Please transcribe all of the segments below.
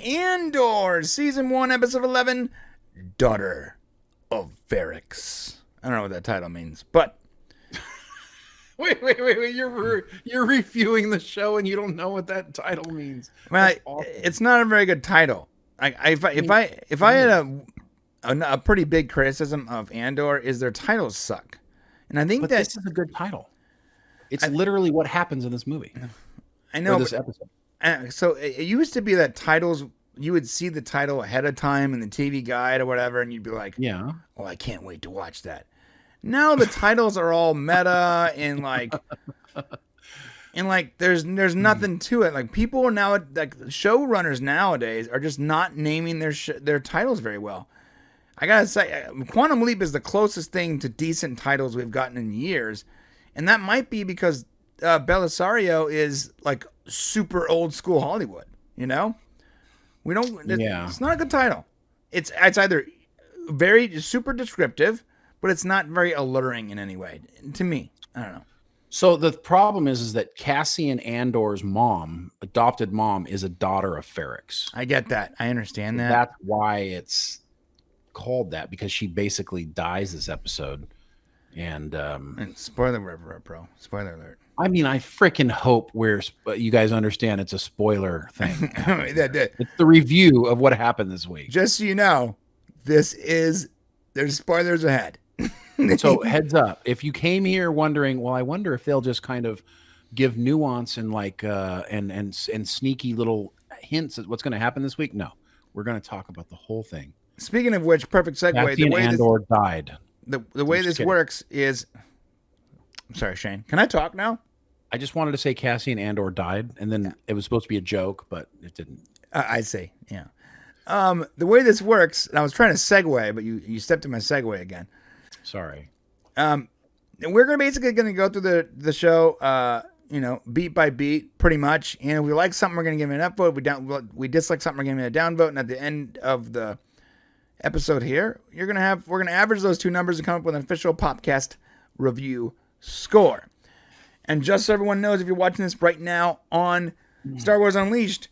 Andor, Season 1, Episode 11, Daughter of Ferrix. I don't know what that title means, but... Wait. You're reviewing the show and you don't know what that title means. Well, it's not a very good title. If I had a pretty big criticism of Andor, is their titles suck. And I think this is a good title. It's literally what happens in this movie. I know. This episode. So it used to be that titles, you would see the title ahead of time in the TV guide or whatever, and you'd be like, yeah, oh, I can't wait to watch that. Now the titles are all meta and there's nothing to it. Like people are now, like showrunners nowadays are just not naming their titles very well. I gotta say, Quantum Leap is the closest thing to decent titles we've gotten in years, and that might be because Belisario is like super old school Hollywood. You know, we don't. It's not a good title. It's either very super descriptive, but it's not very alluring in any way to me. I don't know. So the problem is that Cassian Andor's mom, adopted mom, is a daughter of Ferrix. I get that. I understand that. That's why it's called that, because she basically dies this episode. And spoiler alert, bro. Spoiler alert. I mean, I freaking hope you guys understand it's a spoiler thing. It's the review of what happened this week. Just so you know, there's spoilers ahead. So heads up, if you came here wondering, well, I wonder if they'll just kind of give nuance and and sneaky little hints at what's going to happen this week. No, we're going to talk about the whole thing. Speaking of which, perfect segue. Cassian Andor died. The way this works is, I'm sorry, Shane. Can I talk now? I just wanted to say Cassian Andor died, and then it was supposed to be a joke, but it didn't. I see. Yeah. The way this works, and I was trying to segue, but you stepped in my segue again. Sorry. We're basically going to go through the show, beat by beat, pretty much. And if we like something, we're going to give it an upvote. We dislike something, we're going to give it a downvote. And at the end of the episode here, we're going to average those two numbers and come up with an official Popcast review score. And just so everyone knows, if you're watching this right now on Star Wars Unleashed,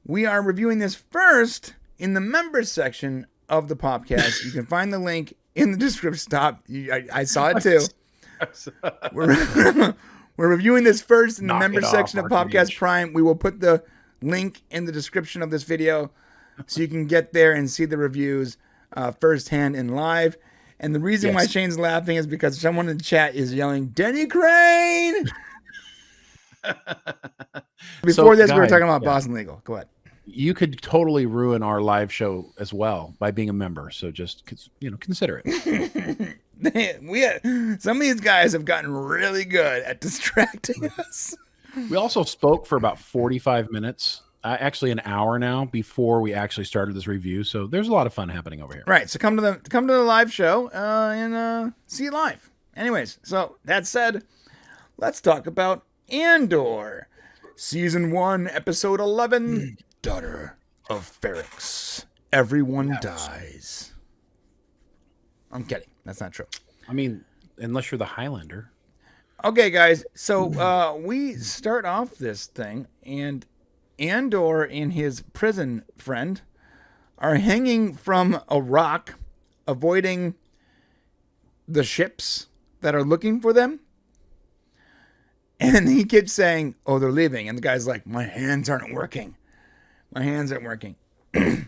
we are reviewing this first in the members section of the Popcast. You can find the link in the description. Stop. I saw it too. We're reviewing this first in the members section of Popcast Prime. We will put the link in the description of this video so you can get there and see the reviews firsthand and live. And the reason why Shane's laughing is because someone in the chat is yelling, Denny Crane! Before this, we were talking about Boston Legal. Go ahead. You could totally ruin our live show as well by being a member. So just, consider it. Some of these guys have gotten really good at distracting us. We also spoke for about 45 minutes. Actually an hour now before we actually started this review. So there's a lot of fun happening over here. Right. So come to the live show and see it live. Anyways, so that said, let's talk about Andor. Season 1, Episode 11, Daughter of Ferrix. Everyone dies. I'm kidding. That's not true. I mean, unless you're the Highlander. Okay, guys. So we start off this thing, and Andor and his prison friend are hanging from a rock, avoiding the ships that are looking for them. And he keeps saying, oh, they're leaving. And the guy's like, my hands aren't working. My hands aren't working. And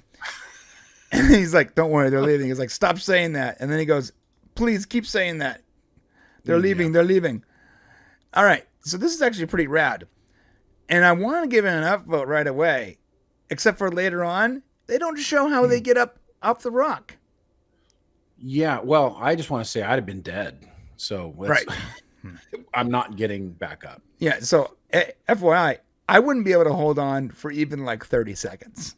he's like, don't worry, they're leaving. He's like, stop saying that. And then he goes, please keep saying that. They're leaving. They're leaving. All right. So this is actually pretty rad. And I want to give it an upvote right away, except for later on, they don't show how they get up off the rock. Yeah, well, I just want to say I'd have been dead. So right. I'm not getting back up. Yeah, so FYI, I wouldn't be able to hold on for even like 30 seconds.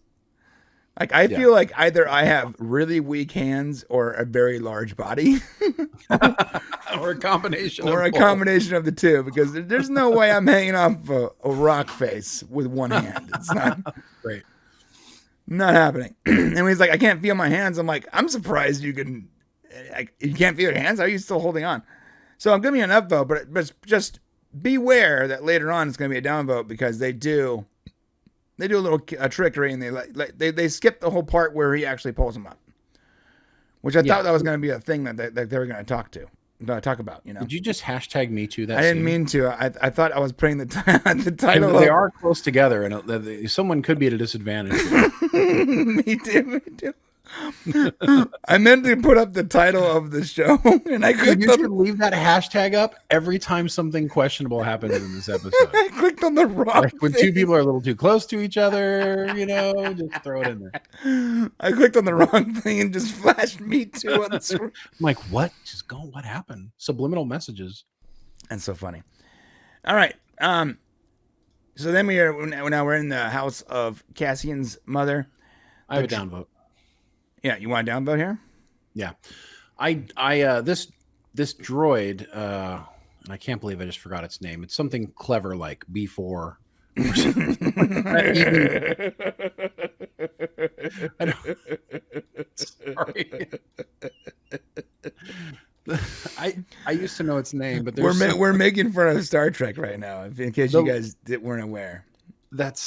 Like, I feel like either I have really weak hands or a very large body. Or a combination of the two, because there's no way I'm hanging off a rock face with one hand. It's not great. Not happening. And he's like, I can't feel my hands. I'm like, I'm surprised you can't feel your hands. How are you still holding on? So I'm giving you an upvote, but just beware that later on it's going to be a downvote, because they do they do a trickery, and they skip the whole part where he actually pulls him up, which I thought that was going to be a thing that they were going to talk about. You know, Did you just hashtag me too? That I didn't scene? mean to. I thought I was putting the title. They are close together, and someone could be at a disadvantage. Me too. I meant to put up the title of the show, and I clicked. You should leave that hashtag up every time something questionable happens in this episode. I clicked on the wrong. Like when two people are a little too close to each other, you know, just throw it in there. I clicked on the wrong thing and just flashed Me Too on the screen. I'm like, what? What happened? Subliminal messages. That's so funny. All right. So then now we're in the house of Cassian's mother. I have a downvote. Yeah, you want a downvote here? Yeah. This droid, and I can't believe I just forgot its name. It's something clever like B4 or something I don't, sorry. I used to know its name, but we're making fun of Star Trek right now, in case you guys weren't aware. But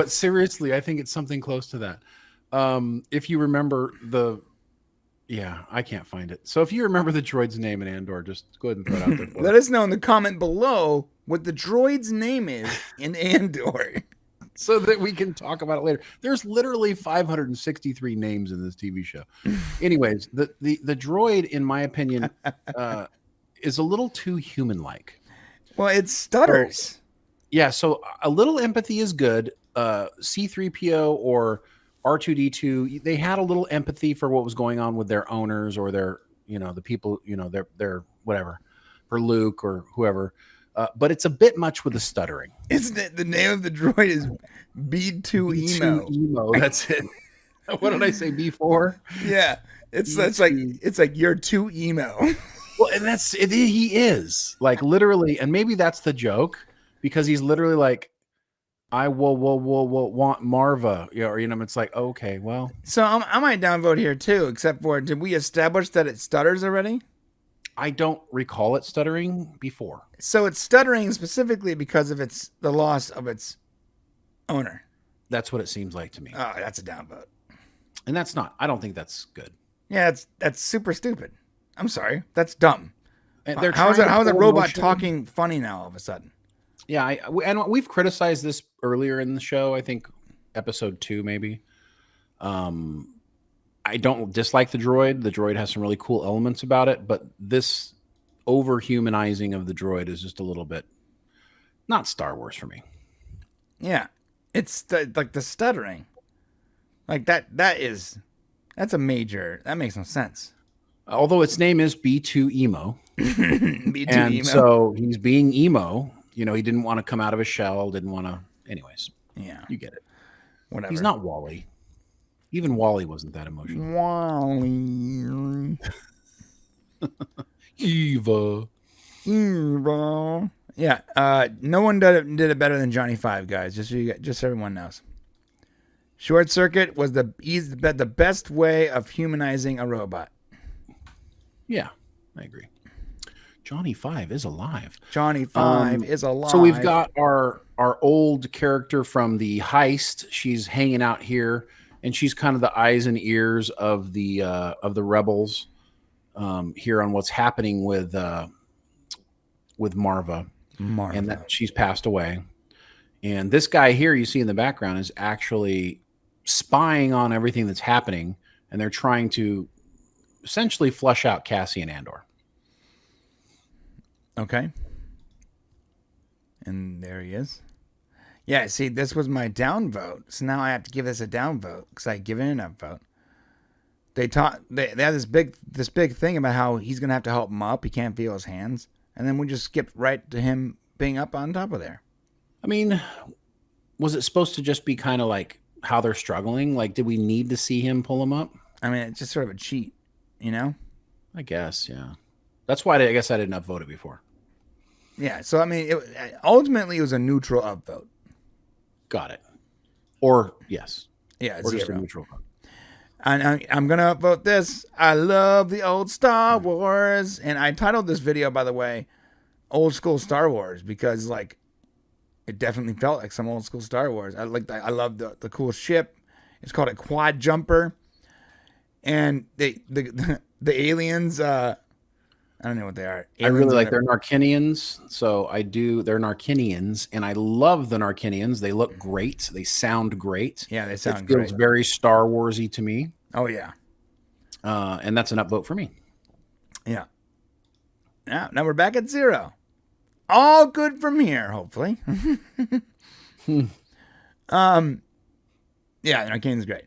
seriously, I think it's something close to that. If you remember I can't find it. So if you remember the droid's name in Andor, just go ahead and throw it out there. Let us know in the comment below what the droid's name is in Andor, so that we can talk about it later. There's literally 563 names in this TV show. Anyways, the droid, in my opinion, is a little too human-like. Well, it stutters. So a little empathy is good. C-3PO or R2-D2, they had a little empathy for what was going on with their owners or their, the people, their whatever, for Luke or whoever. But it's a bit much with the stuttering. Isn't it? The name of the droid is B2 Emo. That's it. What did I say? B4? Yeah. It's like you're too emo. Well, and that's it. He is like literally, and maybe that's the joke, because he's literally like, I will want Marva, it's like, okay, well. So I might downvote here too, except for, did we establish that it stutters already? I don't recall it stuttering before. So it's stuttering specifically because of the loss of its owner. That's what it seems like to me. Oh, that's a downvote. And that's not. I don't think that's good. Yeah, that's super stupid. I'm sorry, that's dumb. And how is a robot talking funny now all of a sudden? Yeah, and we've criticized this earlier in the show. I think episode 2, maybe. I don't dislike the droid. The droid has some really cool elements about it, but this over-humanizing of the droid is just a little bit not Star Wars for me. Yeah, it's like the stuttering, like that's a major. That makes no sense. Although its name is B2 Emo, B2 and Emo. So he's being emo. He didn't want to come out of his shell. Didn't want to. Anyways, yeah, you get it. Whatever. He's not Wally. Even Wally wasn't that emotional. Wally. Eva. Yeah. No one did it better than Johnny Five, guys. Just so everyone knows. Short Circuit was the best way of humanizing a robot. Yeah, I agree. Johnny Five is alive. Johnny Five is alive. So we've got our old character from the heist. She's hanging out here, and she's kind of the eyes and ears of the rebels here on what's happening with Marva, and that she's passed away. And this guy here you see in the background is actually spying on everything that's happening, and they're trying to essentially flush out Cassian Andor. Okay. And there he is. Yeah, see, this was my downvote. So now I have to give this a downvote because I given it an upvote. They had this big thing about how he's gonna have to help him up. He can't feel his hands, and then we just skipped right to him being up on top of there. I mean, was it supposed to just be kind of like how they're struggling? Like, did we need to see him pull him up? I mean, it's just sort of a cheat, I guess, yeah. That's why I guess I didn't upvote it before. Yeah, so I mean, ultimately it was a neutral upvote. Got it. Or yes. Yeah, or just a neutral vote. And I'm gonna upvote this. I love the old Star Wars, and I titled this video, by the way, "Old School Star Wars," because like it definitely felt like some old school Star Wars. I love the cool ship. It's called a quad jumper, and the aliens. I don't know what they are. I really like their Narkinians. So they're Narkinians, and I love the Narkinians. They look great. They sound great. Yeah, they sound great. It feels very Star Warsy to me. Oh, yeah. And that's an upvote for me. Yeah. Now we're back at 0. All good from here, hopefully. Yeah, Narkinian's great.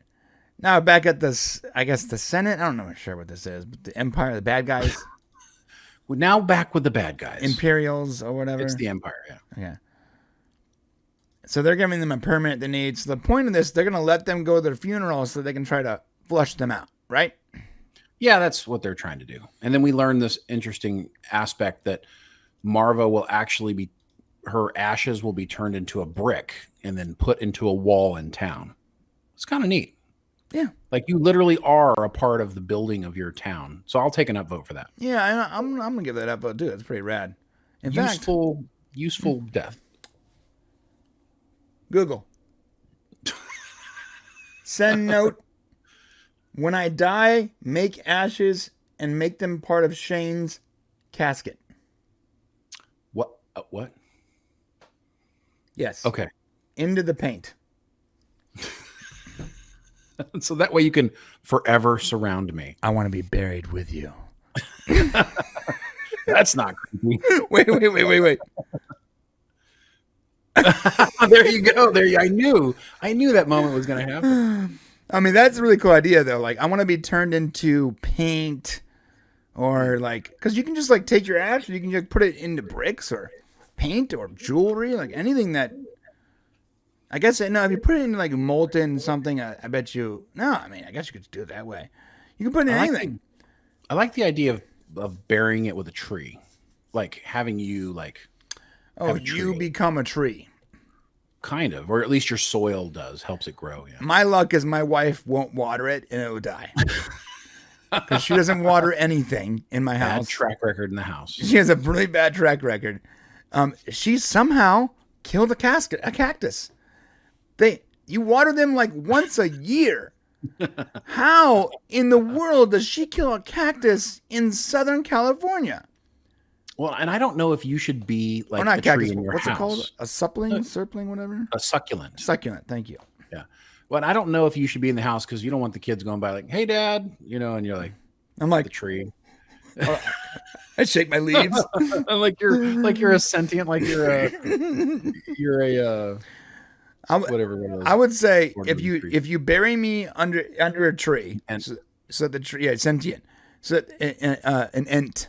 Now back at this, I guess the Senate. I don't know sure what this is, but the Empire, the bad guys. We're now back with the bad guys. Imperials or whatever. It's the Empire, yeah. Okay. So they're giving them a permit they need. So the point of this, they're going to let them go to their funeral so they can try to flush them out, right? Yeah, that's what they're trying to do. And then we learn this interesting aspect that Marva will actually her ashes will be turned into a brick and then put into a wall in town. It's kind of neat. Yeah. Like you literally are a part of the building of your town. So I'll take an upvote for that. Yeah, I'm going to give that upvote too. It's pretty rad. Useful death. Google. Send note. When I die, make ashes and make them part of Shane's casket. What? What? Yes. Okay. Into the paint. So that way you can forever surround me. I want to be buried with you. That's not creepy. Wait. There you go. I knew that moment was going to happen. I mean, that's a really cool idea, though. Like, I want to be turned into paint, or like, because you can just like take your ash and you can just put it into bricks or paint or jewelry, like anything that. I guess no. If you put it in like molten something, I bet you. No, I mean, I guess you could do it that way. You can put it in anything. I like the idea of burying it with a tree, like having you like. Oh, you become a tree. Kind of, or at least your soil helps it grow. Yeah. My luck is my wife won't water it and it will die. Because she doesn't water anything in my house. Bad track record in the house. She has a really bad track record. She somehow killed a cactus. You water them like once a year. How in the world does she kill a cactus in Southern California? Well, and I don't know if you should be like not a cactus, tree in your what's house. It called? A surpling, whatever? A succulent. Succulent, thank you. Yeah. Well, I don't know if you should be in the house because you don't want the kids going by like, hey, Dad, and you're like, I'm like the tree. I shake my leaves. like you're a sentient, like you're a whatever. I would say if you bury me under a tree, so the tree, sentient, so an ent,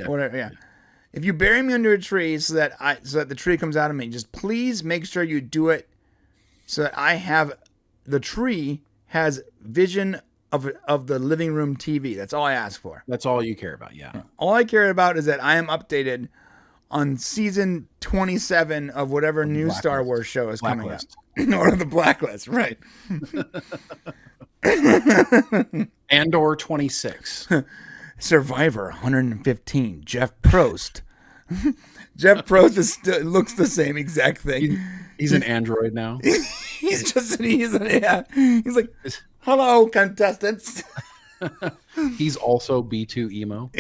whatever, yeah. If you bury me under a tree so that the tree comes out of me, just please make sure you do it so that the tree has vision of the living room TV. That's all I ask for. That's all you care about, yeah. All I care about is that I am updated on season 27 of whatever new Star Wars show is coming up. Or the Blacklist, right. Andor 26. Survivor 115. Jeff Prost. Jeff Prost looks the same exact thing. He's an android now. He's like, hello, contestants. He's also B2 emo.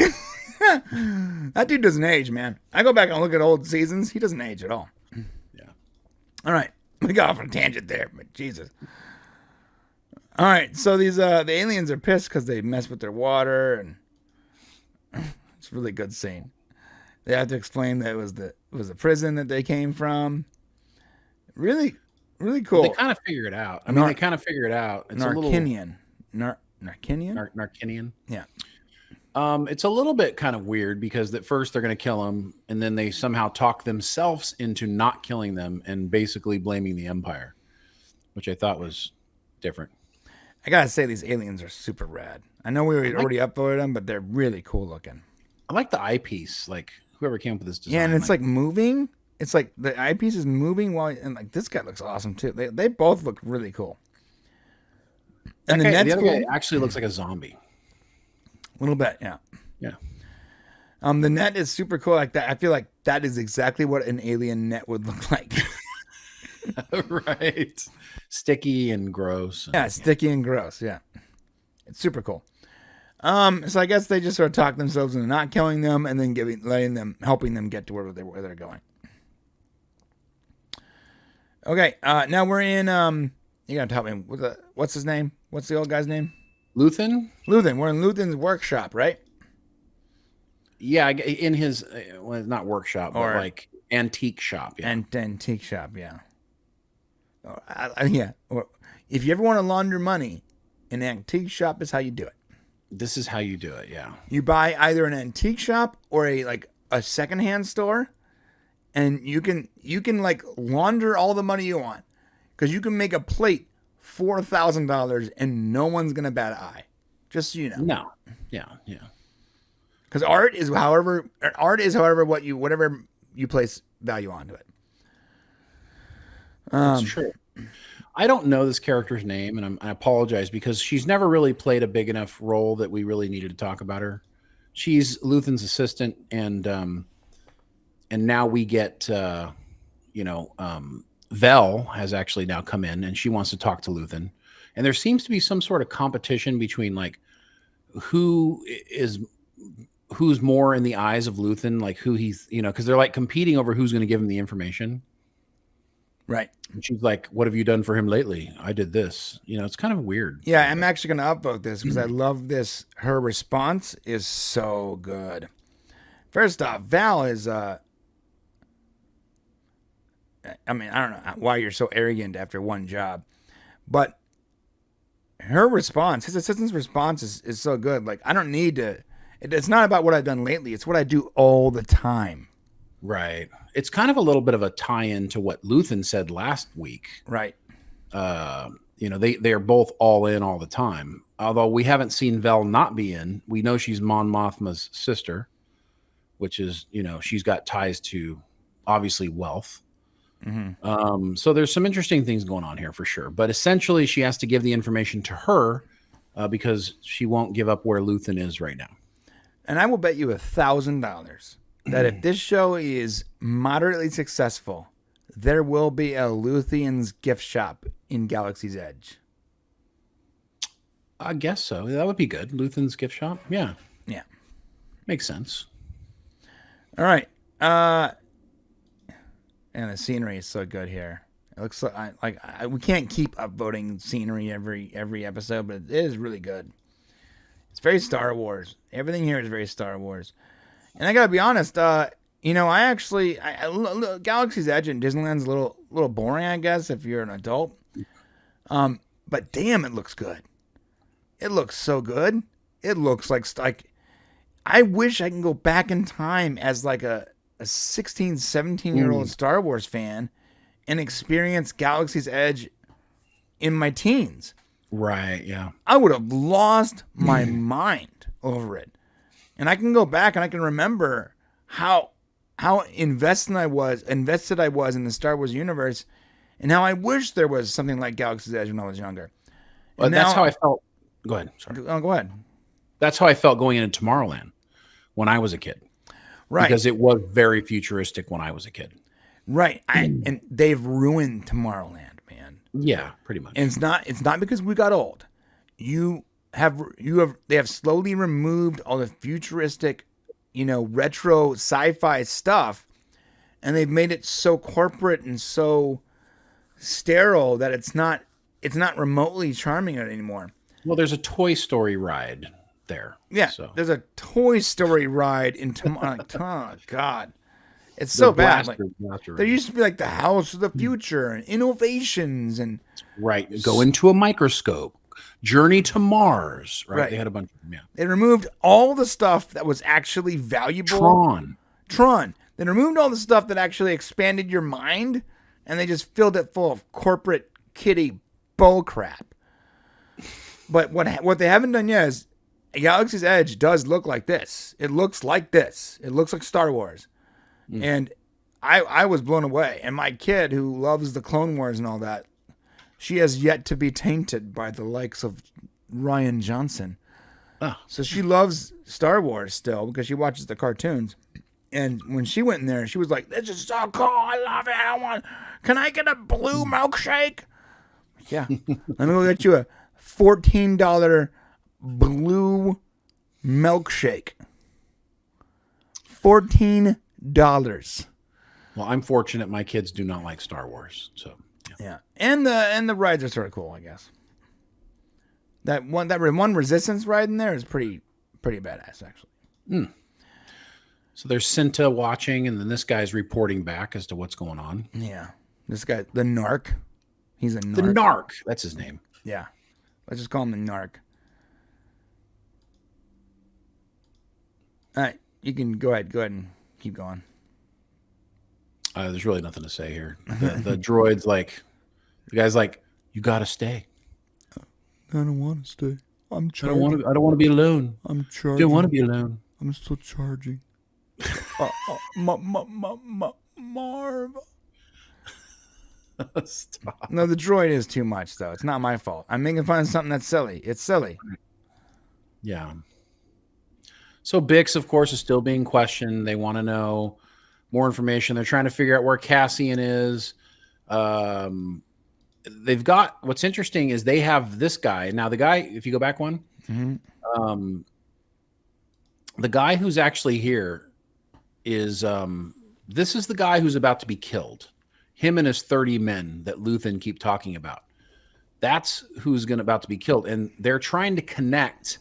That dude doesn't age, man. I go back and look at old seasons. He doesn't age at all. Yeah. All right. We got off on a tangent there, but Jesus. All right. So these the aliens are pissed because they mess with their water, and it's a really good scene. They have to explain that it was the prison that they came from. Really, really cool. Well, they kind of figure it out. I mean, they kind of figure it out. It's Narkinian. Narkinian? Yeah. It's a little bit kind of weird because at first they're going to kill him, and then they somehow talk themselves into not killing them and basically blaming the Empire, which I thought was different. I gotta say, these aliens are super rad. I know we already uploaded them, but they're really cool looking. I like the eyepiece, like whoever came up with this design. Yeah, and it's like moving. It's like the eyepiece is moving and like this guy looks awesome too. They both look really cool. And the other guy actually looks like a zombie. A little bit, yeah. Yeah. The net is super cool like that. I feel like that is exactly what an alien net would look like. Right. Sticky and gross. Yeah, sticky and gross. Yeah. It's super cool. So I guess they just sort of talk themselves into not killing them and then helping them get to where they're going. Okay, now we're in, you gotta tell me, what's his name? What's the old guy's name? Luthen? Luthen. We're in Luthen's workshop, right? Yeah, in his, well, not workshop, but like antique shop. Yeah. Antique shop, yeah. Yeah. Or if you ever want to launder money, an antique shop is how you do it. This is how you do it, yeah. You buy either an antique shop or a secondhand store, and you can like launder all the money you want, because you can make a plate $4,000 and no one's gonna bat an eye. Just so you know. No. Yeah. Because art is however whatever you place value onto it. That's true. I don't know this character's name, and I apologize because she's never really played a big enough role that we really needed to talk about her. She's Luthen's assistant, and now we get Vel has actually now come in, and she wants to talk to Luthen, and there seems to be some sort of competition between like who's more in the eyes of Luthen, like who he's, because they're like competing over who's going to give him the information. Right. And she's like, what have you done for him lately? I did this. It's kind of weird. Yeah, I'm actually going to upvote this because I love this. Her response is so good. First off, Val is, I don't know why you're so arrogant after one job, but her response, his assistant's response is so good. Like, I don't need to, it's not about what I've done lately. It's what I do all the time. Right. It's kind of a little bit of a tie-in to what Luthen said last week. Right. They're both all in all the time. Although we haven't seen Vel not be in. We know she's Mon Mothma's sister, which is, she's got ties to obviously wealth. Mm-hmm. So there's some interesting things going on here for sure. But essentially she has to give the information to her because she won't give up where Luthen is right now. And I will bet you $1,000 that if this show is moderately successful, there will be a Luthen's gift shop in Galaxy's Edge. I guess so. That would be good. Luthen's gift shop. Yeah. Yeah. Makes sense. All right. And the scenery is so good here. It looks like we can't keep upvoting scenery every episode, but it is really good. It's very Star Wars. Everything here is very Star Wars. And I gotta be honest, I Galaxy's Edge and Disneyland's a little boring, I guess, if you're an adult. But damn, it looks good. It looks so good. It looks like I wish I can go back in time as like a 16, 17-year-old Star Wars fan and experience Galaxy's Edge in my teens. Right, yeah. I would have lost my mind over it. And I can go back and I can remember how invested I was in the Star Wars universe, and how I wish there was something like Galaxy's Edge when I was younger. Well, that's how I felt. Go ahead. Sorry. Oh, go ahead. That's how I felt going into Tomorrowland when I was a kid. Right. Because it was very futuristic when I was a kid. Right. And they've ruined Tomorrowland, man. Yeah, pretty much. And it's not because we got old. They have slowly removed all the futuristic, retro sci-fi stuff, and they've made it so corporate and so sterile that it's not remotely charming anymore. Well, there's a Toy Story ride there. Yeah, so. There's a Toy Story ride in oh God, it's so bad. There used to be like the House of the Future and innovations and right. Go into a microscope. Journey to Mars. Right. They had a bunch of them. Yeah. They removed all the stuff that was actually valuable. Tron. They removed all the stuff that actually expanded your mind, and they just filled it full of corporate kiddie bull crap. But what they haven't done yet is Galaxy's Edge does look like this. It looks like this. It looks like Star Wars. And I was blown away. And my kid, who loves the Clone Wars and all that, she has yet to be tainted by the likes of Rian Johnson. Oh, So she loves Star Wars still because she watches the cartoons. And when she went in there, she was like, "This is so cool! I love it! Can I get a blue milkshake?" Yeah, let me go get you a $14 blue milkshake. $14. well, I'm fortunate my kids do not like Star Wars, so Yeah, and the rides are sort of cool, I guess. That one Resistance ride in there is pretty badass, actually. So there's Cinta watching, and then this guy's reporting back as to what's going on. Yeah, this guy, the Narc, he's a narc. The Narc, that's his name. Yeah, let's just call him the Narc. All right, you can go ahead and keep going. There's really nothing to say here. The droid's like, the guy's like, you gotta stay. I don't want to stay. I'm I charging. don't want to be alone. I'm I charging. don't want to be alone. I'm still charging. Marv. Stop. No, the droid is too much, though. It's not my fault. I'm making fun of something that's silly. It's silly. Yeah. So Bix, of course, is still being questioned. They want to know more information. They're trying to figure out where Cassian is. They've got, what's interesting is they have this guy. Now, the guy, if you go back one, the guy who's actually here is, this is the guy who's about to be killed. Him and his 30 men that Luthen keep talking about. That's who's about to be killed. And they're trying to connect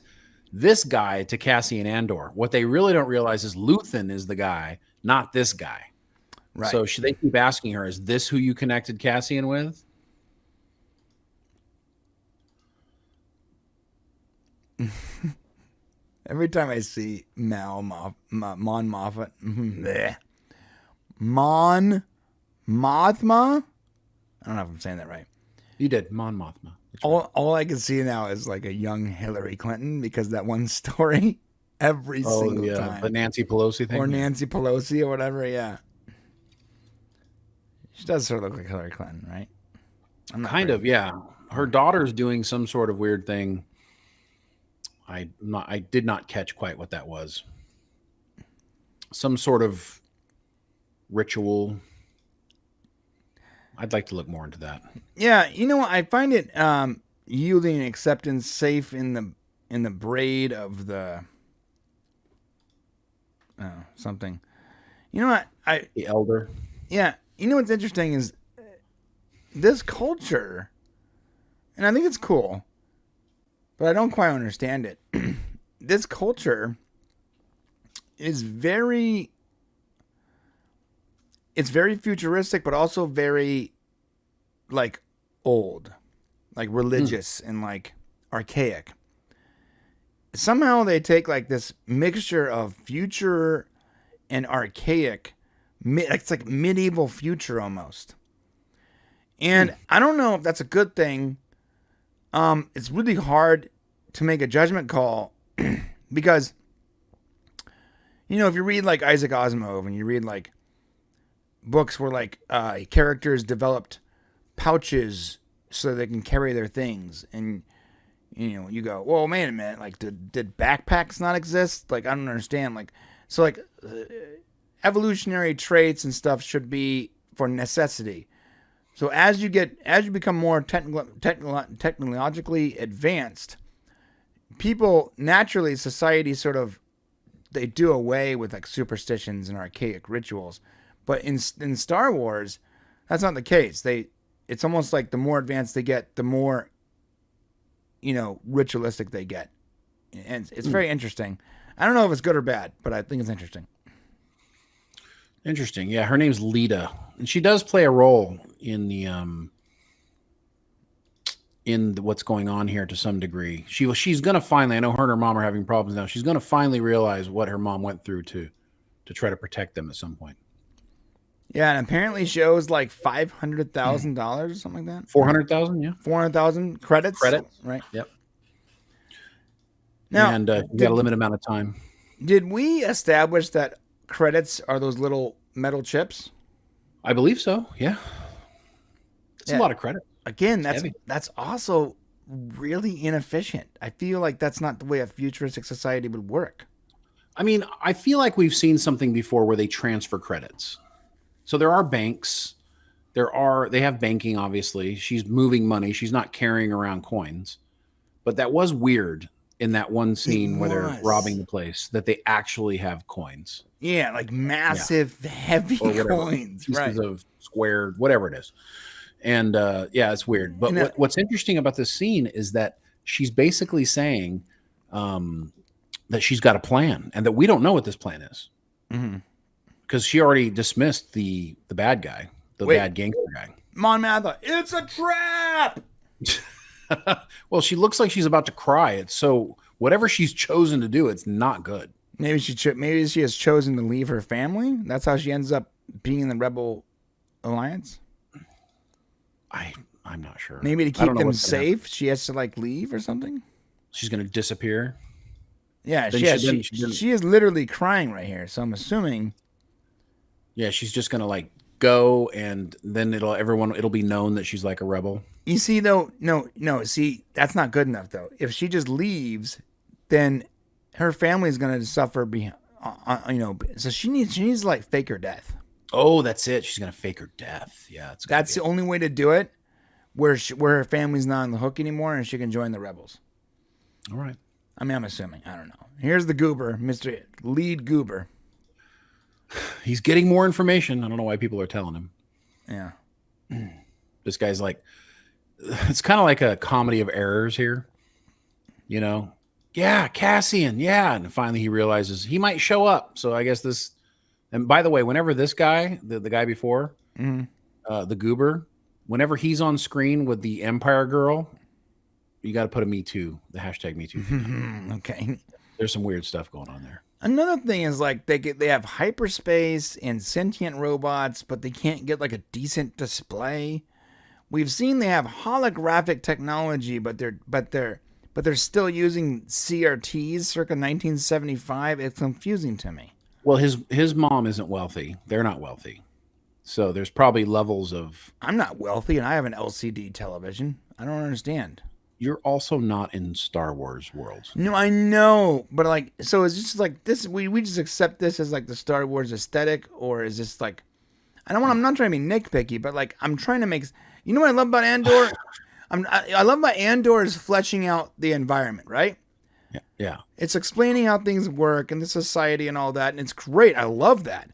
this guy to Cassian Andor. What they really don't realize is Luthen is the guy, not this guy. Right. So they keep asking her, is this who you connected Cassian with? Every time I see Mon Mothma, Mon Mothma. I don't know if I'm saying that right. You did, Mon Mothma. All I can see now is like a young Hillary Clinton because that one story every single time. The Nancy Pelosi thing, or Nancy Pelosi or whatever. Yeah, she does sort of look like Hillary Clinton, right? Kind of, yeah. Her daughter's doing some sort of weird thing. I did not catch quite what that was. Some sort of ritual. I'd like to look more into that. Yeah, you know what? I find it yielding acceptance safe in the braid of the something. You know what? The elder. Yeah, you know what's interesting is this culture, and I think it's cool, but I don't quite understand it. This culture is very futuristic, but also very like old, like religious and like archaic. Somehow they take like this mixture of future and archaic. It's like medieval future almost. And I don't know if that's a good thing. It's really hard to make a judgment call because, you know, if you read like Isaac Asimov and you read like books where like characters developed pouches so they can carry their things, and you know, you go, well, wait a minute, like did backpacks not exist? Like I don't understand. Like so, like evolutionary traits and stuff should be for necessity. So as you become more technologically advanced, people naturally, society sort of, they do away with like superstitions and archaic rituals. But in Star Wars, that's not the case. It's almost like the more advanced they get, the more, you know, ritualistic they get. And it's very interesting. I don't know if it's good or bad, but I think it's interesting. Interesting. Yeah, her name's Lita, and she does play a role in the what's going on here to some degree. She's gonna finally, I know her and her mom are having problems now. She's gonna finally realize what her mom went through to try to protect them at some point. Yeah, and apparently she owes like $500,000 or something like that. 400,000, yeah. 400,000 credits. Right. Yep. Now, and you got a limited amount of time. Did we establish that credits are those little metal chips? I believe so. Yeah. It's a lot of credit. Again, that's also really inefficient. I feel like that's not the way a futuristic society would work. I mean, I feel like we've seen something before where they transfer credits. So there are banks. They have banking, obviously. She's moving money. She's not carrying around coins. But that was weird in that one scene where they're robbing the place, that they actually have coins. Yeah, like massive, heavy coins. Pieces right. of square, whatever it is. And yeah, it's weird. But what's interesting about this scene is that she's basically saying that she's got a plan and that we don't know what this plan is. Because she already dismissed the bad guy, bad gangster guy. Mon Matha, it's a trap! Well, she looks like she's about to cry. It's so whatever she's chosen to do, it's not good. Maybe she has chosen to leave her family. That's how she ends up being in the Rebel Alliance. I'm not sure. Maybe to keep them safe, she has to like leave or something. She's gonna disappear. Yeah, she is literally crying right here. So I'm assuming. Yeah, she's just gonna like go, and then it'll be known that she's like a rebel. You see, though, no. See, that's not good enough, though. If she just leaves, then her family is gonna suffer. So she needs to like fake her death. Oh, that's it. She's gonna fake her death. Yeah, that's the only way to do it. Where her family's not on the hook anymore, and she can join the rebels. All right. I mean, I'm assuming. I don't know. Here's the goober, Mr. Lead Goober. He's getting more information. I don't know why people are telling him. Yeah. This guy's like, it's kind of like a comedy of errors here. You know? Yeah, Cassian. Yeah. And finally he realizes he might show up. So I guess this, and by the way, whenever this guy, the guy before, the goober, whenever he's on screen with the Empire girl, you got to put a Me Too, the hashtag Me Too. Okay. There's some weird stuff going on there. Another thing is like they have hyperspace and sentient robots, but they can't get like a decent display. We've seen they have holographic technology, but they're still using CRTs circa 1975. It's confusing to me. Well, his mom isn't wealthy. They're not wealthy. So there's probably levels of... I'm not wealthy and I have an LCD television. I don't understand. You're also not in Star Wars world. No, I know, but like, so is this like this? We just accept this as like the Star Wars aesthetic, or is this like? I'm not trying to be nitpicky, but like I'm trying to make. You know what I love about Andor? I love about Andor is fleshing out the environment, right? Yeah. It's explaining how things work and the society and all that, and it's great. I love that.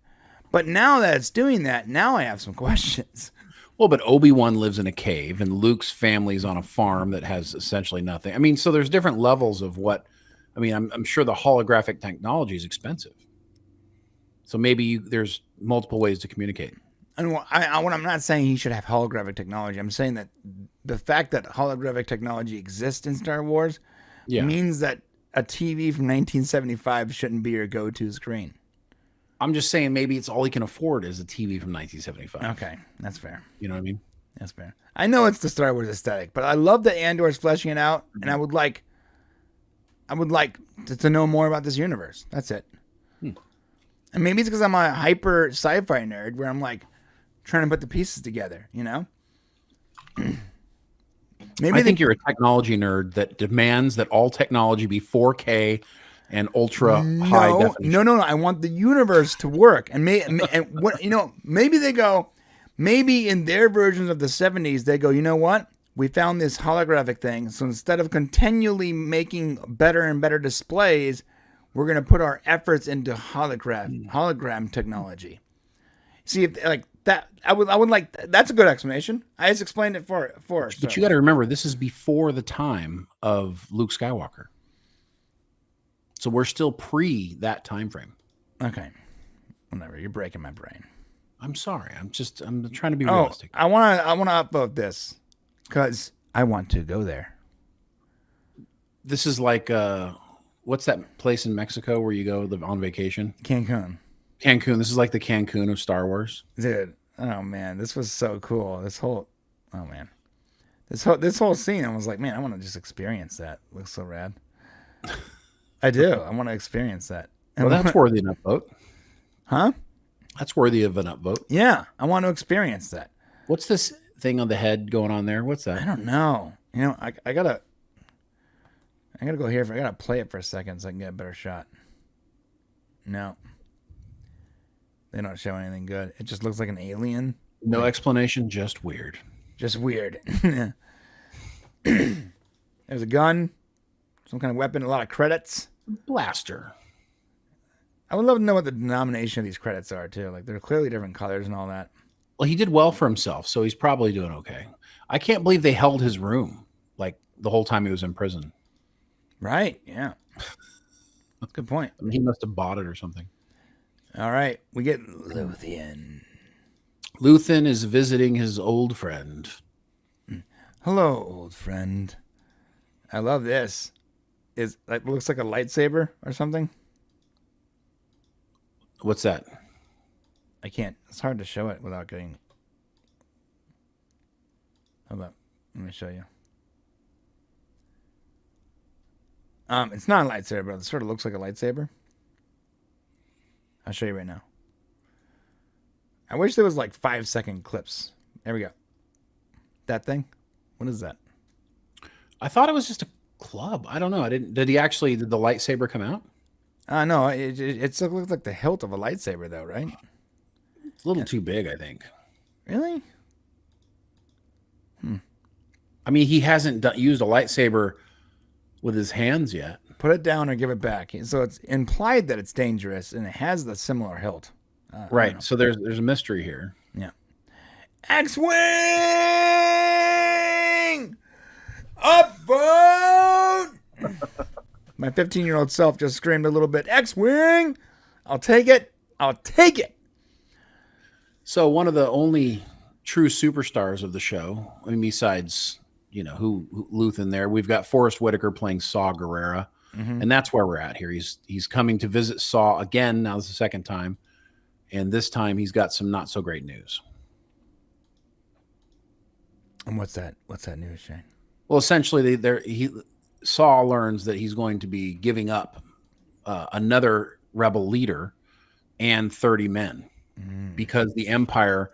But now that it's doing that, now I have some questions. Well, but Obi-Wan lives in a cave, and Luke's family's on a farm that has essentially nothing. I mean, so there's different levels of what. I mean, I'm sure the holographic technology is expensive. So maybe there's multiple ways to communicate. And I'm not saying he should have holographic technology. I'm saying that the fact that holographic technology exists in Star Wars means that a TV from 1975 shouldn't be your go-to screen. I'm just saying maybe it's all he can afford is a TV from 1975. Okay, that's fair. You know what I mean? That's fair. I know it's the Star Wars aesthetic, but I love that Andor is fleshing it out, and I would like to know more about this universe. That's it. And maybe it's because I'm a hyper sci-fi nerd where I'm like trying to put the pieces together, you know? Maybe I think you're a technology nerd that demands that all technology be 4K and ultra high definition. No. I want the universe to work, and maybe they go, maybe in their versions of the 70s they go, you know what? We found this holographic thing, so instead of continually making better and better displays, we're gonna put our efforts into hologram technology. See if like that, I would like that's a good explanation. I just explained it for But you got to remember, this is before the time of Luke Skywalker. So we're still pre that time frame. Okay. Whatever. You're breaking my brain. I'm sorry. I'm trying to be realistic. I want to upvote this because I want to go there. This is like, what's that place in Mexico where you go on vacation? Cancun. This is like the Cancun of Star Wars. Dude. Oh man. This was so cool. This whole scene. I was like, man, I want to just experience that. It looks so rad. I do. I want to experience that. Well, that's worthy of an upvote. Huh? That's worthy of an upvote. Yeah, I want to experience that. What's this thing on the head going on there? What's that? I don't know. You know, I gotta. I gotta go here. I gotta play it for a second so I can get a better shot. No. They don't show anything good. It just looks like an alien. No explanation, just weird. Just weird. There's a gun, some kind of weapon, a lot of credits. Blaster. I would love to know what the denomination of these credits are, too. Like, they're clearly different colors and all that. Well, he did well for himself, so he's probably doing okay. I can't believe they held his room like the whole time he was in prison. Right, yeah. That's a good point. I mean, he must have bought it or something. All right, we get Luthen. Luthen is visiting his old friend. Hello, old friend. I love this. It looks like a lightsaber or something. What's that? I can't. It's hard to show it without getting. Hold up. Let me show you. It's not a lightsaber, but it sort of looks like a lightsaber. I'll show you right now. I wish there was like 5-second clips. There we go. That thing. What is that? I thought it was just a club. I don't know. Did the lightsaber come out? No, it looks like the hilt of a lightsaber, though, right? It's a little too big, I think. Really? I mean, he hasn't used a lightsaber with his hands yet. Put it down or give it back. So it's implied that it's dangerous, and it has the similar hilt. Right. So there's a mystery here. Yeah. X-Wing! Upvote! My 15-year-old self just screamed a little bit, X-Wing! I'll take it. I'll take it. So one of the only true superstars of the show, I mean, besides, who Luthen there, we've got Forrest Whitaker playing Saw Gerrera. Mm-hmm. And that's where we're at here. He's coming to visit Saw again. Now this is the second time. And this time he's got some not so great news. And what's that? What's that news, Shane? Well, essentially, Saw learns that he's going to be giving up another rebel leader and 30 men because the Empire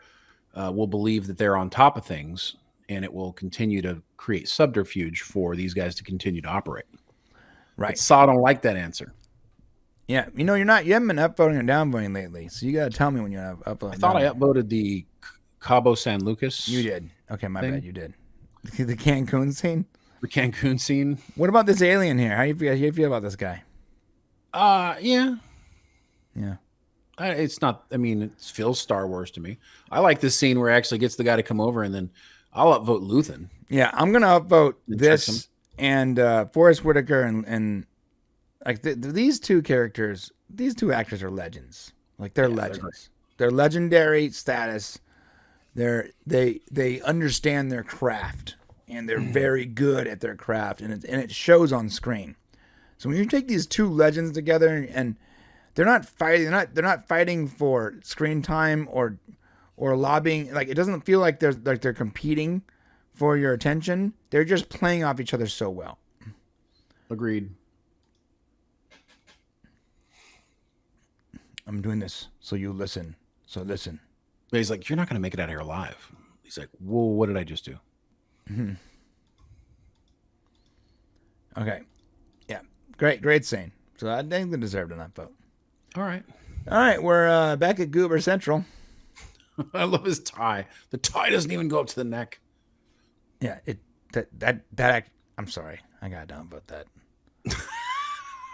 will believe that they're on top of things, and it will continue to create subterfuge for these guys to continue to operate. Right. But Saw don't like that answer. Yeah, you haven't been upvoting or downvoting lately, so you got to tell me when you're upvoting. I thought I upvoted the Cabo San Lucas. You did. Okay, my bad. You did. The Cancun scene. The Cancun scene. What about this alien here? How do you feel about this guy? Yeah. Yeah. It's not. I mean, it feels Star Wars to me. I like this scene where it actually gets the guy to come over, and then I'll upvote Luthen. Yeah, I'm gonna upvote this and Forrest Whitaker and like these two characters. These two actors are legends. Like they're legends. They're legendary status. They understand their craft, and they're very good at their craft, and it shows on screen. So when you take these two legends together, and they're not fighting for screen time or lobbying. Like it doesn't feel like they're competing for your attention. They're just playing off each other so well. Agreed. I'm doing this so you listen. So listen. But he's like, you're not going to make it out of here alive. He's like, whoa, what did I just do? Mm-hmm. Okay. Yeah. Great scene. So I think they deserved an upvote. All right, we're back at Goober Central. I love his tie. The tie doesn't even go up to the neck. Yeah, I'm sorry. I got to downvote that.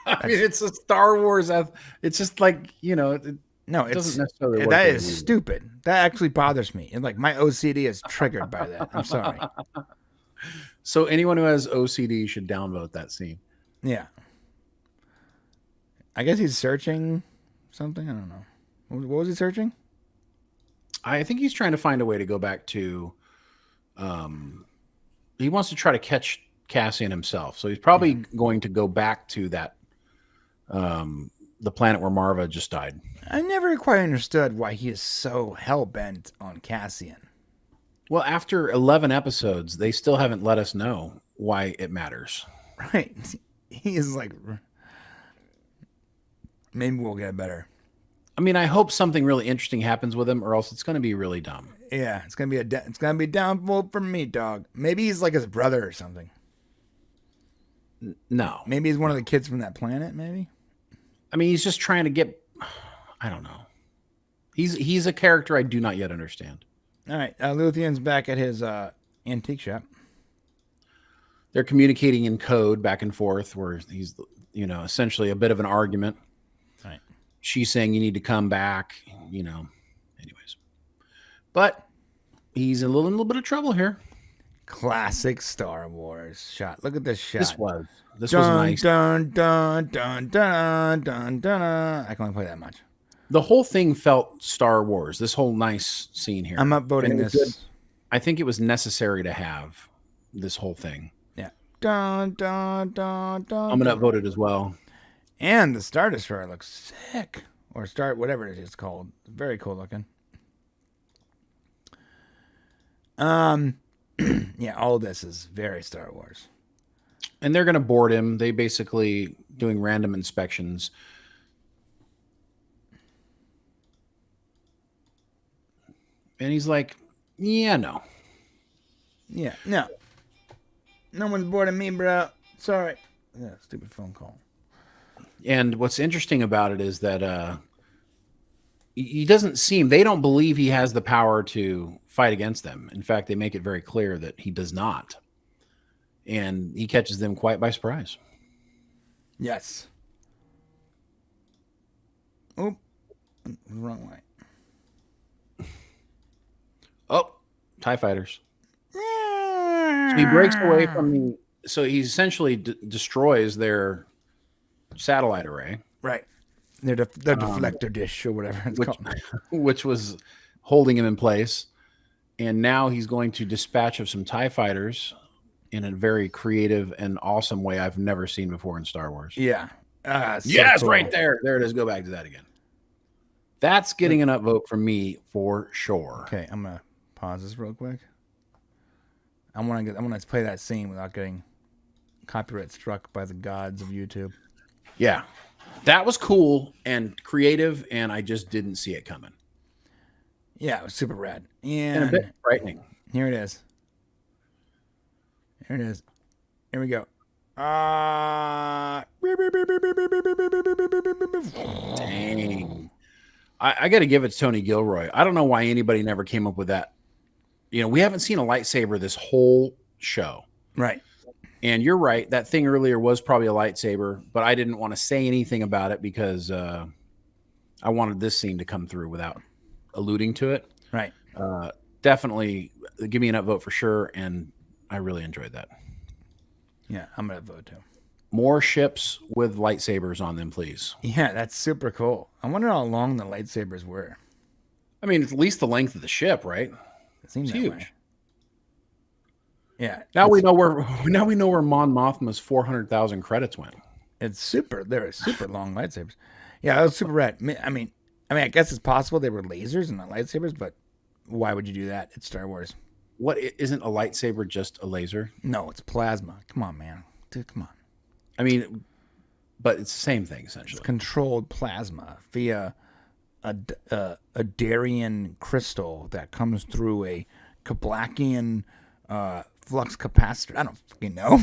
I mean, it's a Star Wars. It's just like, no, it doesn't necessarily work. That is stupid. That actually bothers me. And like my OCD is triggered by that. I'm sorry. So anyone who has OCD should downvote that scene. Yeah. I guess he's searching something. I don't know. What was he searching? I think he's trying to find a way to go back to. He wants to try to catch Cassian himself, so he's probably going to go back to that, the planet where Marva just died. I never quite understood why he is so hell bent on Cassian. Well, after 11 episodes, they still haven't let us know why it matters. Right? He is like. Maybe we'll get better. I mean, I hope something really interesting happens with him, or else it's going to be really dumb. Yeah, it's going to be downvote for me, dog. Maybe he's like his brother or something. No. Maybe he's one of the kids from that planet. Maybe. I mean, he's just trying to get. I don't know. He's a character I do not yet understand. All right, Luthien's back at his antique shop. They're communicating in code back and forth, where he's, essentially a bit of an argument. Right. She's saying you need to come back, Anyways, but he's in a little bit of trouble here. Classic Star Wars shot. Look at this shot. This was nice. Dun dun dun dun dun dun. I can only play that much. The whole thing felt Star Wars. This whole nice scene here. I'm upvoting this. I think it was necessary to have this whole thing. Yeah. Dun dun dun dun. I'm gonna upvote it as well. And the Star Destroyer looks sick, or whatever it is called. Very cool looking. Yeah, all this is very Star Wars. And they're gonna board him. They basically doing random inspections. And he's like, yeah, no. Yeah, no. No one's boarding me, bro. Sorry. Yeah, stupid phone call. And what's interesting about it is that he doesn't seem, they don't believe he has the power to fight against them. In fact, they make it very clear that he does not. And he catches them quite by surprise. Yes. Oh, wrong way. Oh, TIE fighters. So he breaks away from so he essentially destroys their satellite array. Right. Their deflector dish or whatever it's called. Which was holding him in place. And now he's going to dispatch of some TIE fighters in a very creative and awesome way I've never seen before in Star Wars. Yeah. Yes, cool. Right there. There it is. Go back to that again. That's getting an upvote from me for sure. Okay, I'm gonna pause this real quick. I want to play that scene without getting copyright struck by the gods of YouTube. Yeah, that was cool and creative, and I just didn't see it coming. Yeah, it was super rad and a bit frightening. Here it is. Here we go. Dang. I got to give it to Tony Gilroy. I don't know why anybody never came up with that. We haven't seen a lightsaber this whole show. Right. And you're right. That thing earlier was probably a lightsaber, but I didn't want to say anything about it because I wanted this scene to come through without alluding to it. Right. Definitely give me an upvote for sure. And I really enjoyed that. Yeah, I'm going to vote too. More ships with lightsabers on them, please. Yeah, that's super cool. I wonder how long the lightsabers were. I mean, at least the length of the ship, right? It seems huge. Way. Yeah. Now we know where Mon Mothma's 400,000 credits went. It's super. They're super long lightsabers. Yeah, that was super rad. I mean, I guess it's possible they were lasers and not lightsabers, but why would you do that? It's Star Wars. What, isn't a lightsaber just a laser? No, it's plasma. Come on, man. Dude, come on. I mean, but it's the same thing essentially. It's controlled plasma via a Darien crystal that comes through a Kablakian flux capacitor. I don't fucking know.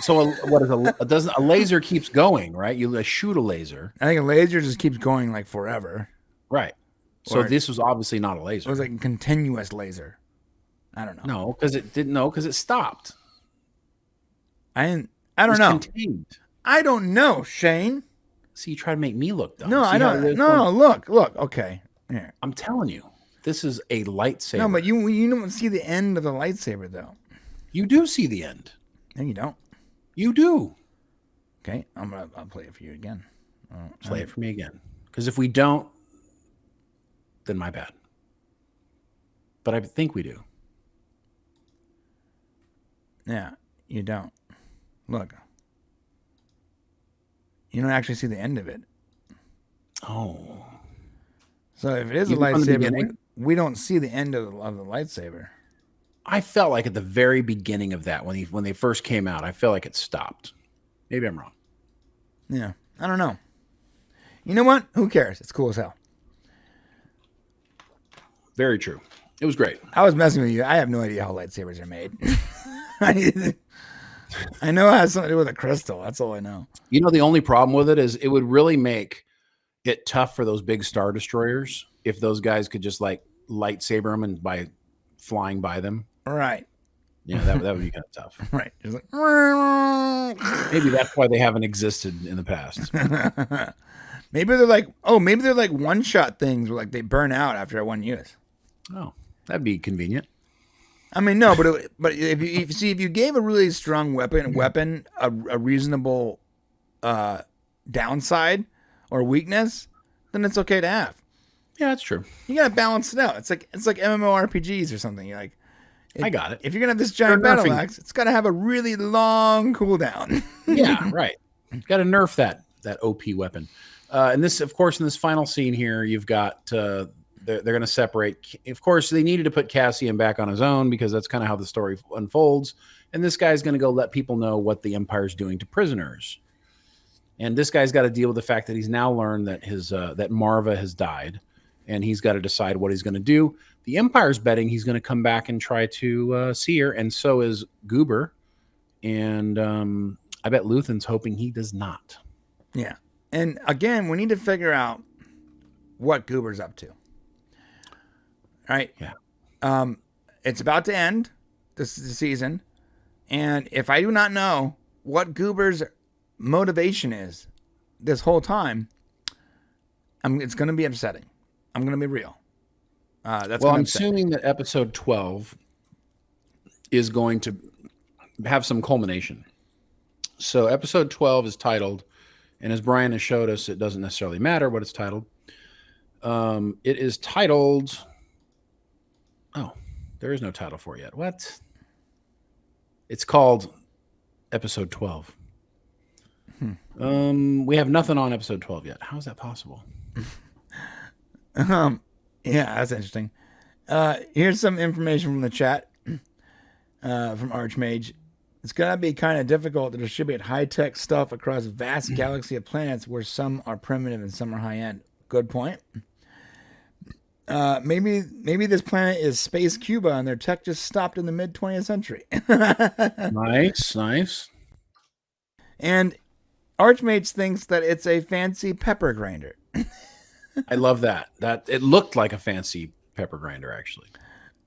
So what is a laser keeps going, right? You shoot a laser. I think a laser just keeps going like forever. Right. So this was obviously not a laser. It was like a continuous laser. I don't know. No, because it didn't. No, because it stopped. I don't know. Contained. I don't know, Shane. See, you try to make me look dumb. No, I don't. No, look. Okay. Here. I'm telling you, this is a lightsaber. No, but you don't see the end of the lightsaber, though. You do see the end. No, you don't. You do. Okay, I'll play it for you again. Play it for me again. Because if we don't, then my bad. But I think we do. Yeah, you don't. Look. You don't actually see the end of it. Oh. So if it is a lightsaber, we don't see the end of the lightsaber. I felt like at the very beginning of that, when they first came out, I felt like it stopped. Maybe I'm wrong. Yeah, I don't know. You know what? Who cares? It's cool as hell. Very true. It was great. I was messing with you. I have no idea how lightsabers are made. I know it has something to do with a crystal. That's all I know. You know, the only problem with it is it would really make it tough for those big Star Destroyers if those guys could just like lightsaber them and by flying by them. Right. Yeah, that would be kind of tough. Right. Just like, Maybe that's why they haven't existed in the past. maybe they're like one-shot things where like they burn out after one use. Oh, that'd be convenient. I mean, no, but if you gave a really strong weapon a reasonable downside or weakness, then it's okay to have. Yeah, that's true. You gotta balance it out. It's like MMORPGs or something. You're like, I got it. If you're gonna have this giant battle axe, it's gotta have a really long cooldown. Yeah, right. Got to nerf that OP weapon. And this, of course, in this final scene here, you've got they're going to separate. Of course, they needed to put Cassian back on his own because that's kind of how the story unfolds. And this guy's going to go let people know what the Empire's doing to prisoners. And this guy's got to deal with the fact that he's now learned that that Marva has died, and he's got to decide what he's going to do. The Empire's betting he's going to come back and try to see her, and so is Goober. And I bet Luthen's hoping he does not. Yeah. And again, we need to figure out what Goober's up to. All right. Yeah. It's about to end this season. And if I do not know what Goober's motivation is this whole time, it's going to be upsetting. I'm going to be real. I'm assuming that episode 12 is going to have some culmination. So episode 12 is titled, and as Brian has showed us, it doesn't necessarily matter what it's titled. It is titled, there is no title for it yet. What? It's called episode 12. We have nothing on episode 12 yet. How is that possible? Yeah, that's interesting. Here's some information from the chat from Archmage. It's going to be kind of difficult to distribute high-tech stuff across a vast galaxy of planets where some are primitive and some are high-end. Good point. Maybe this planet is Space Cuba and their tech just stopped in the mid-20th century. Nice. And Archmage thinks that it's a fancy pepper grinder. I love that. It looked like a fancy pepper grinder, actually.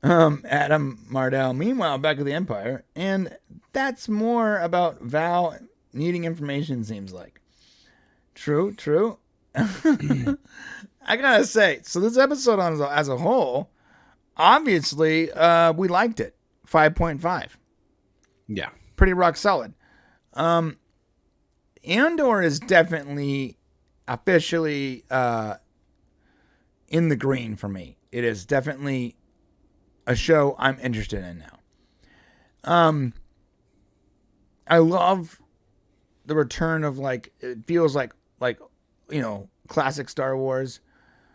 Adam Mardell, meanwhile, back at the Empire, and that's more about Val needing information, seems like. True. I gotta say, so this episode as a whole, obviously, we liked it. 5.5. Yeah. Pretty rock solid. Andor is definitely officially in the green for me. It is definitely a show I'm interested in now. I love the return of it feels like classic Star Wars.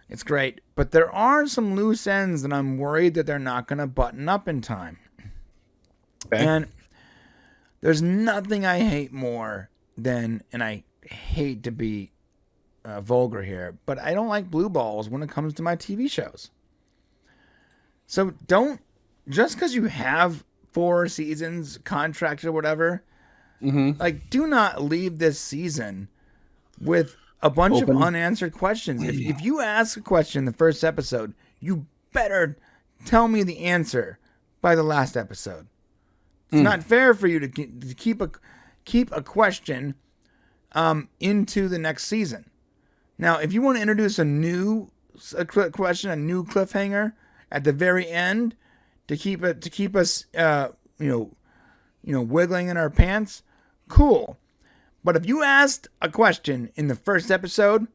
It's great, but there are some loose ends that I'm worried that they're not going to button up in time. Okay. And there's nothing I hate more than, and I hate to be vulgar here, but I don't like blue balls when it comes to my TV shows. So just because you have 4 seasons contracted or whatever, do not leave this season with a bunch of unanswered questions. If you ask a question in the first episode, you better tell me the answer by the last episode. It's not fair for you to keep a question into the next season. Now, if you want to introduce a new question, a new cliffhanger at the very end to keep us wiggling in our pants, cool. But if you asked a question in the first episode,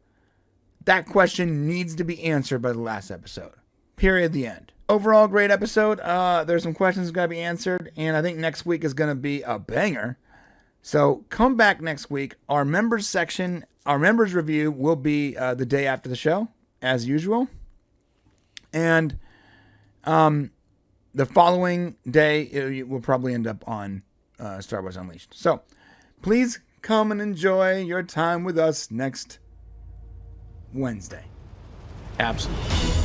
that question needs to be answered by the last episode. Period. The end. Overall, great episode. There's some questions that got to be answered, and I think next week is going to be a banger. So come back next week. Our members section, our members review will be the day after the show, as usual. And the following day, it will probably end up on Star Wars Unleashed. So please come and enjoy your time with us next Wednesday. Absolutely.